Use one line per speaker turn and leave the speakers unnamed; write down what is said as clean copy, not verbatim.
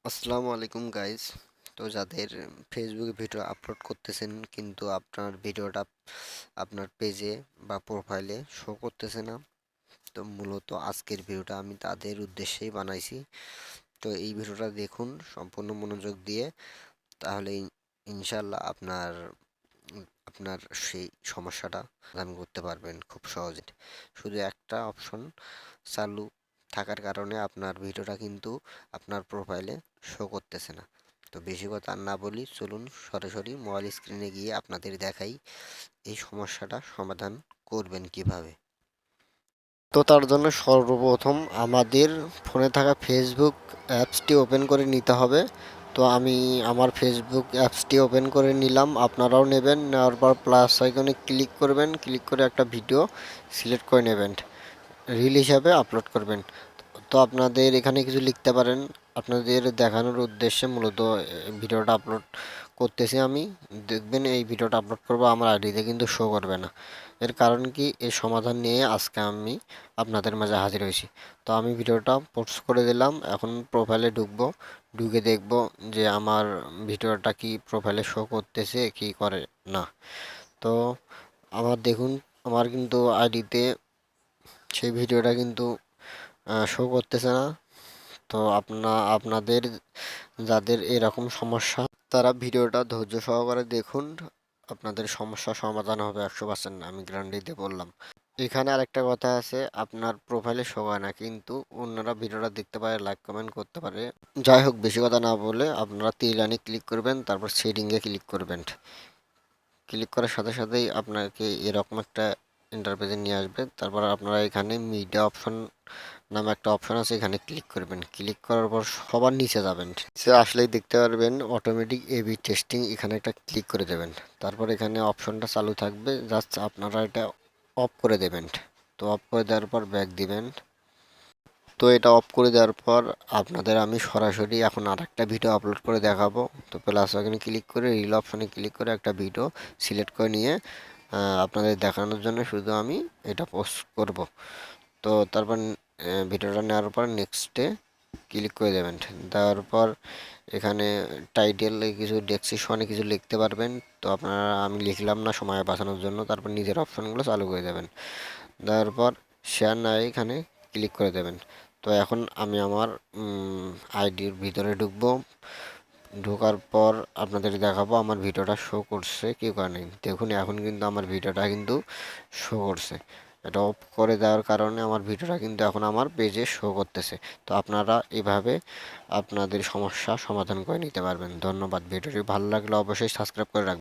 আসসালামু আলাইকুম গাইস। তো যাদের ফেসবুকে ভিডিও আপলোড করতেছেন কিন্তু আপনার ভিডিওটা আপনার পেজে বা প্রোফাইলে শো করতেছে না, তো মূলত আজকের ভিডিওটা আমি তাদের উদ্দেশ্যেই বানাইছি। তো এই ভিডিওটা দেখুন সম্পূর্ণ মনোযোগ দিয়ে, তাহলে ইনশাল্লাহ আপনার সেই সমস্যাটা সমাধান করতে পারবেন খুব সহজে। শুধু একটা অপশন চালু থাকার কারণে আপনার ভিডিওটা কিন্তু আপনার প্রোফাইলে শো করতেছে না। তো বেশি কথা আর না বলি, চলুন সরাসরি মোবাইল স্ক্রিনে গিয়ে আপনাদের দেখাই এই সমস্যাটা সমাধান করবেন কিভাবে। তো তার জন্য সর্বপ্রথম আমাদের ফোনে থাকা ফেসবুক অ্যাপসটি ওপেন করে নিতে হবে। তো আমি আমার ফেসবুক অ্যাপসটি ওপেন করে নিলাম, আপনারাও নেবেন। নেওয়ার পর প্লাস আইকনে ক্লিক করবেন, ক্লিক করে একটা ভিডিও সিলেক্ট করে নেবেন, রিল হিসাবে আপলোড করবেন। তো আপনাদের এখানে কিছু লিখতে পারেন, আপনাদের দেখানোর উদ্দেশ্যে মূলত ভিডিওটা আপলোড করতেছি আমি। দেখবেন এই ভিডিওটা আপলোড করব আমার আইডিতে কিন্তু শো করবে না। এর কারণ কি, এর সমাধান নিয়ে আজকে আমি আপনাদের মাঝে হাজির হয়েছি। তো আমি ভিডিওটা পোস্ট করে দিলাম, এখন প্রোফাইলে ঢুকবো, ঢুকে দেখব যে আমার ভিডিওটা কি প্রোফাইলে শো করতেছে কি করে না। তো আমার দেখুন, আমার কিন্তু আইডিতে সেই ভিডিওটা কিন্তু শো করতেছে না। তো আপনাদের যাদের এরকম সমস্যা, তারা ভিডিওটা ধৈর্য সহকারে দেখুন, আপনাদের সমস্যার সমাধান হবে 100%, আমি গ্যারান্টি দিয়ে বললাম। এখানে আরেকটা কথা আছে, আপনার প্রোফাইলে শো হয় না কিন্তু অন্যরা ভিডিওটা দেখতে পারে, লাইক কমেন্ট করতে পারে। যাই হোক, বেশি কথা না বলে আপনারা তীর লাইনে ক্লিক করবেন, তারপর সেটিংয়ে ক্লিক করবেন। ক্লিক করার সাথে সাথেই আপনাকে এরকম একটা ইন্টারপেজে নিয়ে আসবে। তারপর আপনারা এখানে মিডিয়া অপশন নামে একটা অপশন আছে, এখানে ক্লিক করবেন। ক্লিক করার পর সবার নিচে যাবেন, সে আসলেই দেখতে পারবেন অটোমেটিক এবি টেস্টিং, এখানে একটা ক্লিক করে দেবেন। তারপর এখানে অপশনটা চালু থাকবে, জাস্ট আপনারা এটা অফ করে দেবেন। তো অফ করে দেওয়ার পর ব্যাক দিবেন। তো এটা অফ করে দেওয়ার পর আপনাদের আমি সরাসরি এখন আর একটা ভিডিও আপলোড করে দেখাবো। তো প্লাস ওখানে ক্লিক করে রিল অপশনে ক্লিক করে একটা ভিডিও সিলেক্ট করে নিয়ে আপনাদের দেখানোর জন্য শুধু আমি এটা পোস্ট করব। তো তারপর ভিডিওটা নেওয়ার পর নেক্সটে ক্লিক করে দেবেন। দেওয়ার পর এখানে টাইটেল কিছু ডেসক্রিপশনে কিছু লিখতে পারবেন। তো আপনারা, আমি লিখলাম না সময় বাঁচানোর জন্য। তারপর নিজের অপশনগুলো চালু করে দেবেন। দেওয়ার পর শেয়ার নাই এখানে ক্লিক করে দেবেন। তো এখন আমি আমার আইডির ভিতরে ঢুকবো। ঢোকার পর আপনাদের দেখাবো আমার ভিডিওটা শো করছে কি করে নেই। দেখুন এখন কিন্তু আমার ভিডিওটা কিন্তু শো করছে। এটা অফ করে দেওয়ার কারণে আমার ভিডিওটা কিন্তু এখন আমার পেজে শো করতেছে। তো আপনারা এভাবে আপনাদের সমস্যা সমাধান করে নিতে পারবেন। ধন্যবাদ। ভিডিওটি ভালো লাগলে অবশ্যই সাবস্ক্রাইব করে রাখবেন।